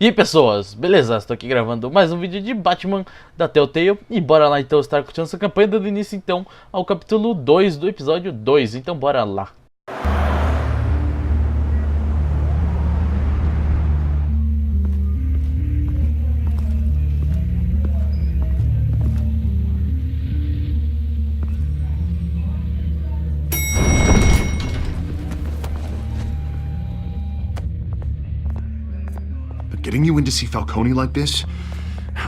E aí pessoas, beleza? Estou aqui gravando mais um vídeo de Batman da Telltale e bora lá então estar curtindo essa campanha, dando início então ao capítulo 2 do episódio 2, então bora lá. Getting you in to see Falcone like this?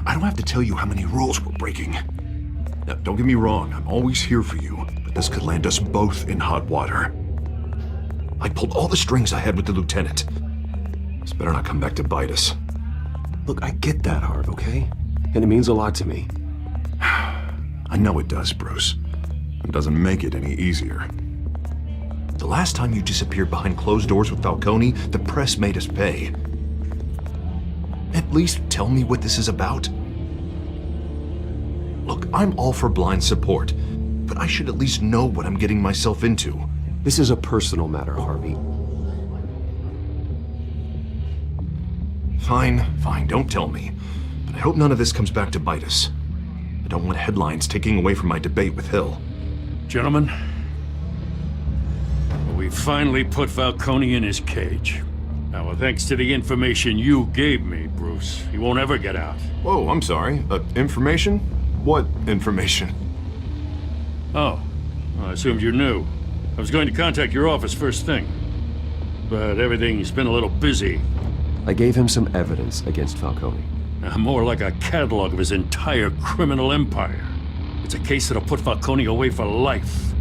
I don't have to tell you how many rules we're breaking. Now, don't get me wrong, I'm always here for you, but this could land us both in hot water. I pulled all the strings I had with the lieutenant. This better not come back to bite us. Look, I get that, Harv, okay? And it means a lot to me. I know it does, Bruce. It doesn't make it any easier. The last time you disappeared behind closed doors with Falcone, the press made us pay. At least tell me what this is about. Look, I'm all for blind support, but I should at least know what I'm getting myself into. This is a personal matter, Harvey. Fine, don't tell me. But I hope none of this comes back to bite us. I don't want headlines taking away from my debate with Hill. Gentlemen, we finally put Falcone in his cage. Now, thanks to the information you gave me, Bruce, he won't ever get out. Whoa, I'm sorry. Information? What information? Oh, well, I assumed you knew. I was going to contact your office first thing, but everything's been a little busy. I gave him some evidence against Falcone. More like a catalog of his entire criminal empire. It's a case that'll put Falcone away for life.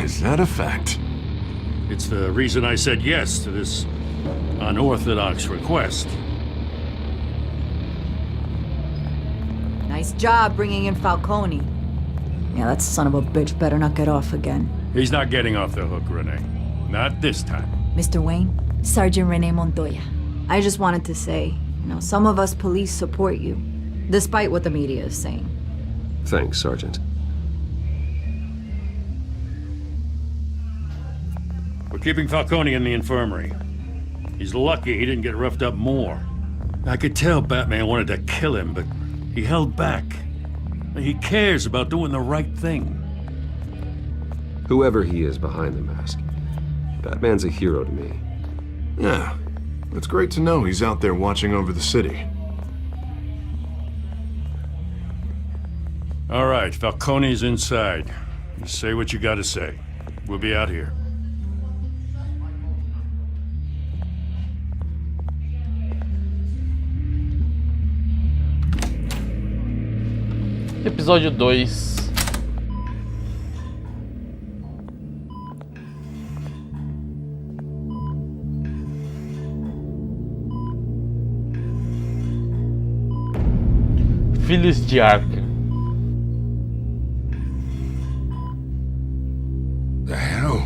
Is that a fact? It's the reason I said yes to this unorthodox request. Nice job bringing in Falcone. Yeah, that son of a bitch better not get off again. He's not getting off the hook, Renee. Not this time. Mr. Wayne, Sergeant Renee Montoya. I just wanted to say, some of us police support you, despite what the media is saying. Thanks, Sergeant. We're keeping Falcone in the infirmary. He's lucky he didn't get roughed up more. I could tell Batman wanted to kill him, but he held back. He cares about doing the right thing. Whoever he is behind the mask, Batman's a hero to me. Yeah, it's great to know he's out there watching over the city. All right, Falcone's inside. You say what you gotta say. We'll be out here. Episódio 2. Filhos de Arca. The hell?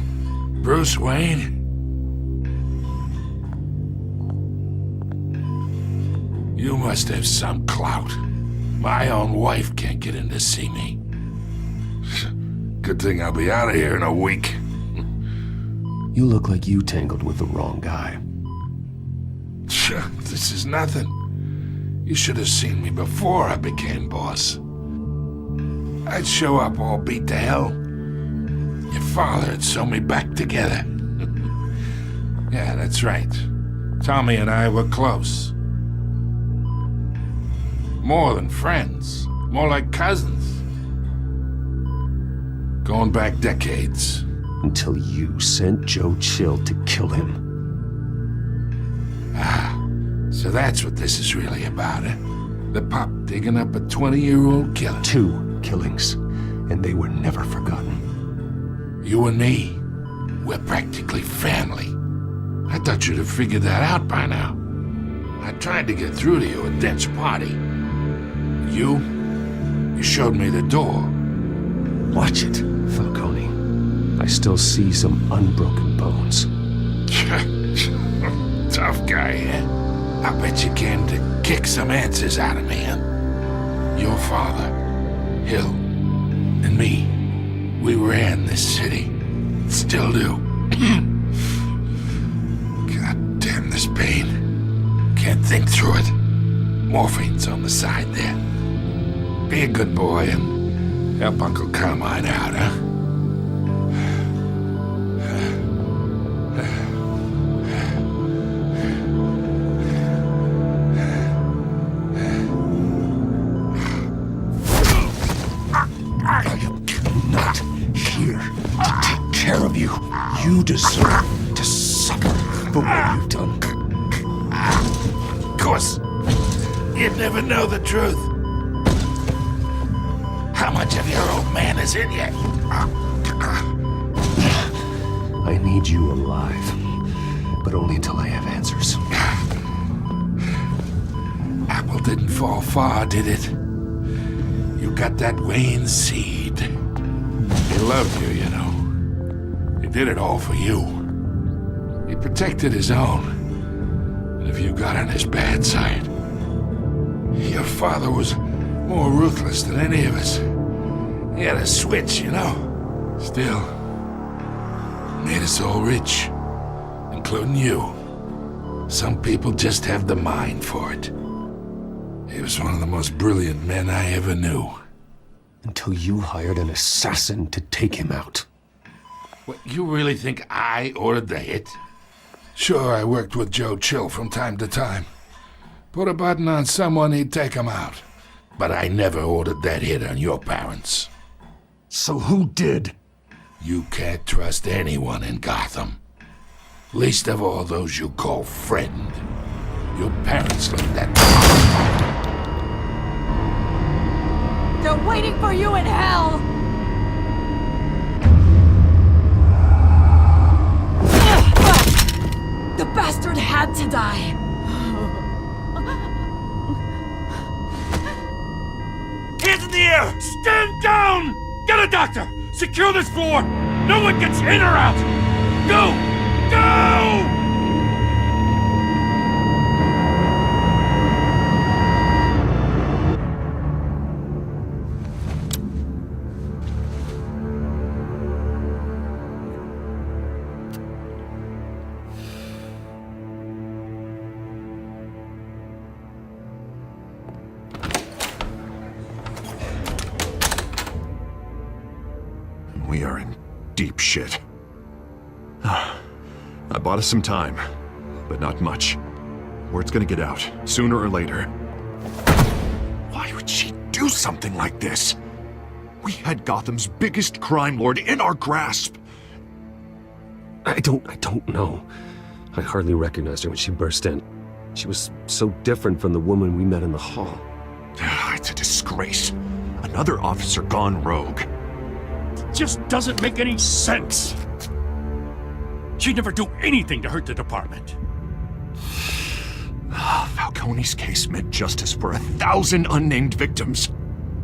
Bruce Wayne? You must have some clout. My own wife can't get in to see me. Good thing I'll be out of here in a week. You look like you tangled with the wrong guy. This is nothing. You should have seen me before I became boss. I'd show up all beat to hell. Your father had sewn me back together. Yeah, that's right. Tommy and I were close. More than friends. More like cousins. Going back decades. Until you sent Joe Chill to kill him. Ah, so that's what this is really about, eh? The pup digging up a 20-year-old killer. 2 killings, and they were never forgotten. You and me, we're practically family. I thought you'd have figured that out by now. I tried to get through to you at Dent's party. You showed me the door. Watch it, Falcone. I still see some unbroken bones. Tough guy, eh? I bet you came to kick some answers out of me, huh? Your father, Hill, and me, we ran this city. Still do. God damn this pain. Can't think through it. Morphine's on the side there. Be a good boy and help Uncle Carmine out, huh? Not here to take care of you. You deserve to suffer for what you've done. Of course, you'd never know the truth. How much of your old man is in you? I need you alive, but only until I have answers. Apple didn't fall far, did it? You got that Wayne seed. He loved you, you know. He did it all for you. He protected his own. And if you got on his bad side, your father was more ruthless than any of us. He had a switch, you know. Still, made us all rich, including you. Some people just have the mind for it. He was one of the most brilliant men I ever knew. Until you hired an assassin to take him out. What, you really think I ordered the hit? Sure, I worked with Joe Chill from time to time. Put a button on someone, he'd take him out. But I never ordered that hit on your parents. So who did? You can't trust anyone in Gotham. Least of all those you call friend. Your parents let that... They're waiting for you in hell! The bastard had to die! Hands in the air! Stand down! Get a doctor! Secure this floor! No one gets in or out! Go! Go! We are in deep shit. I bought us some time, but not much. Word's gonna get out, sooner or later. Why would she do something like this? We had Gotham's biggest crime lord in our grasp. I don't know. I hardly recognized her when she burst in. She was so different from the woman we met in the hall. It's a disgrace. Another officer gone rogue. Just doesn't make any sense. She'd never do anything to hurt the department. Falcone's case meant justice for 1,000 unnamed victims.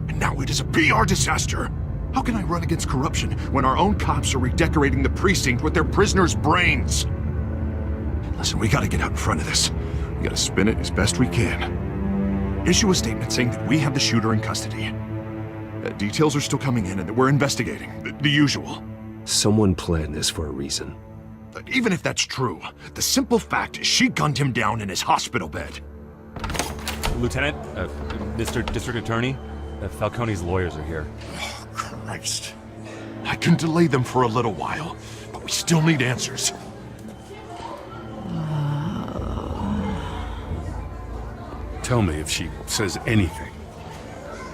And now it is a PR disaster. How can I run against corruption when our own cops are redecorating the precinct with their prisoners' brains? Listen, we gotta get out in front of this. We gotta spin it as best we can. Issue a statement saying that we have the shooter in custody. Details are still coming in and that we're investigating. The usual. Someone planned this for a reason. Even if that's true, the simple fact is she gunned him down in his hospital bed. Lieutenant, Mr. District Attorney, Falcone's lawyers are here. Oh, Christ. I can delay them for a little while, but we still need answers. Tell me if she says anything.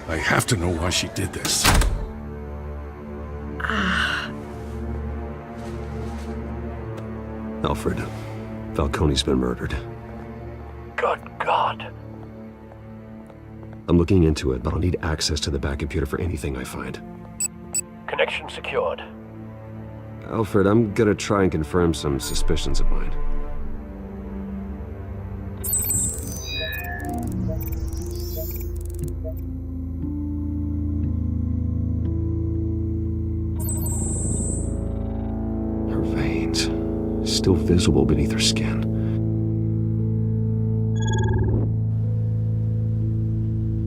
I have to know why she did this. Alfred, Falcone's been murdered. Good God. I'm looking into it, but I'll need access to the back computer for anything I find. Connection secured. Alfred, I'm gonna try and confirm some suspicions of mine. Her veins, still visible beneath her skin.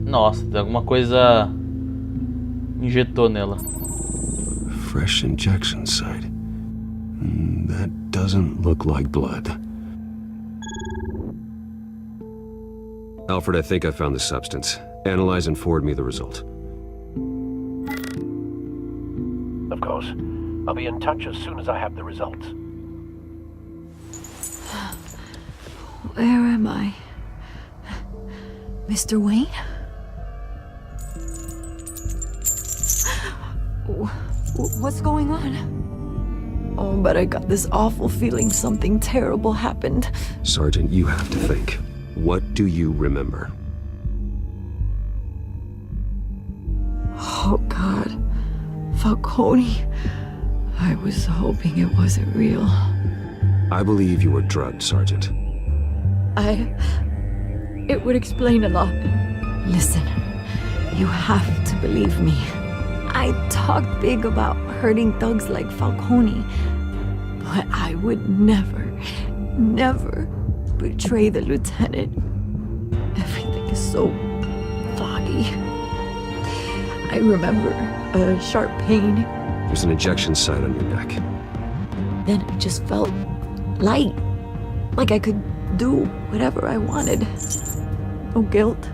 Nossa, tem alguma coisa injetou nela. Fresh injection site. That doesn't look like blood. Alfred, I think I found the substance. Analyze and forward me the result. Of course. I'll be in touch as soon as I have the results. Where am I? Mr. Wayne? What's going on? Oh, but I got this awful feeling something terrible happened. Sergeant, you have to think. What do you remember? Oh, God. Falcone. I was hoping it wasn't real. I believe you were drugged, Sergeant. It would explain a lot. Listen, you have to believe me. I talked big about hurting thugs like Falcone, but I would never betray the lieutenant. Everything is so foggy. I remember a sharp pain. There's an injection site on your neck. Then it just felt light, like I could do whatever I wanted. No guilt,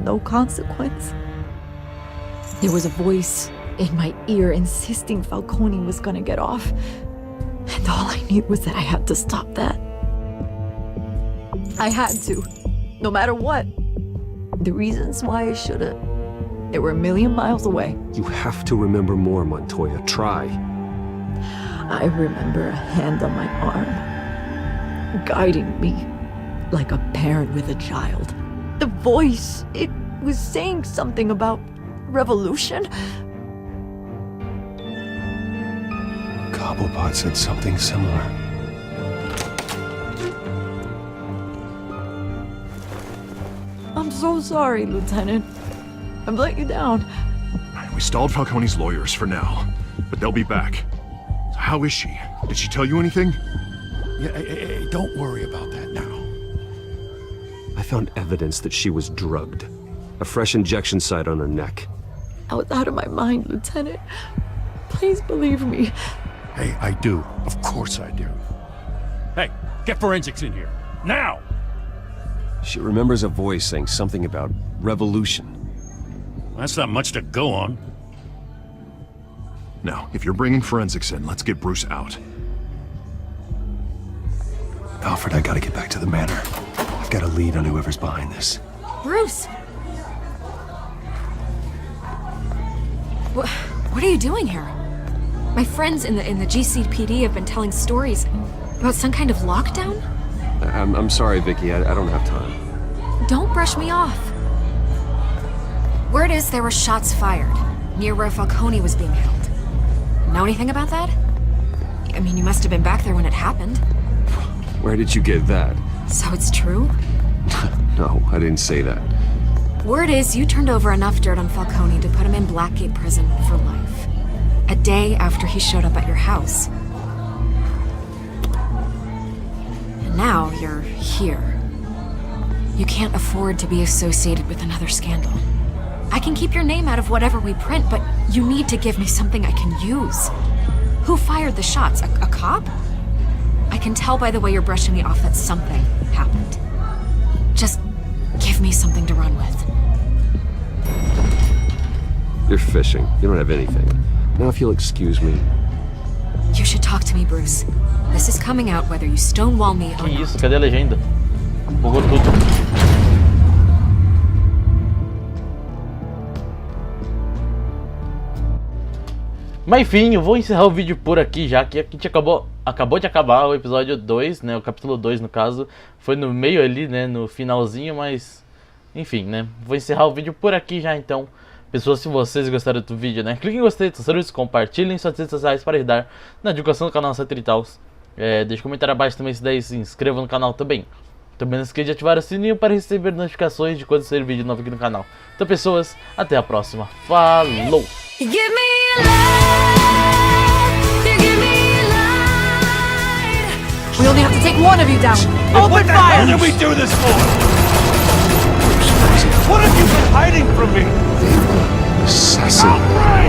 no consequence. There was a voice in my ear insisting Falcone was gonna get off. And all I knew was that I had to stop that. I had to, no matter what. The reasons why I should've, they were a million miles away. You have to remember more, Montoya. Try. I remember a hand on my arm, guiding me like a parent with a child. The voice, it was saying something about revolution. Cobblepot said something similar. I'm so sorry, Lieutenant. I've let you down. We stalled Falcone's lawyers for now, but they'll be back. So how is she? Did she tell you anything? Yeah, hey, don't worry about that now. I found evidence that she was drugged. A fresh injection site on her neck. I was out of my mind, Lieutenant. Please believe me. Hey, I do. Of course I do. Hey, get forensics in here. Now! She remembers a voice saying something about revolution. That's not much to go on. Now, if you're bringing forensics in, let's get Bruce out. Alfred, I gotta get back to the manor. I've got a lead on whoever's behind this. Bruce! What are you doing here? My friends in the GCPD have been telling stories about some kind of lockdown? I'm sorry, Vicky. I don't have time. Don't brush me off. Word is there were shots fired near where Falcone was being held. Know anything about that? I mean, you must have been back there when it happened. Where did you get that? So it's true? No, I didn't say that. Word is you turned over enough dirt on Falcone to put him in Blackgate Prison for life. A day after he showed up at your house. And now you're here. You can't afford to be associated with another scandal. I can keep your name out of whatever we print, but you need to give me something I can use. Who fired the shots? A cop? I can tell by the way you're brushing me off that something happened. Just give me something to run with. You're fishing. You don't have anything. Now if you'll excuse me. You should talk to me, Bruce. This is coming out whether you stonewall me or Que not. isso? Cadê a legenda? Bugou tudo. Mas enfim, eu vou encerrar o vídeo por aqui, já que aqui acabou de acabar o episódio 2, né, o capítulo 2 no caso, foi no meio ali, né, no finalzinho, mas enfim, né, vou encerrar o vídeo por aqui já então. Pessoas, se vocês gostaram do vídeo, né, cliquem em gostei, compartilhem em suas redes sociais para ajudar na divulgação do canal e tal. Deixe um comentário abaixo também se der, se inscreva no canal também. Também não esqueça de ativar o sininho para receber notificações de quando sair vídeo novo aqui no canal. Então pessoas, até a próxima, falou! We only have to take one of you down. Open fire! What did we do this for? What have you been hiding from me? Assassin. Outright!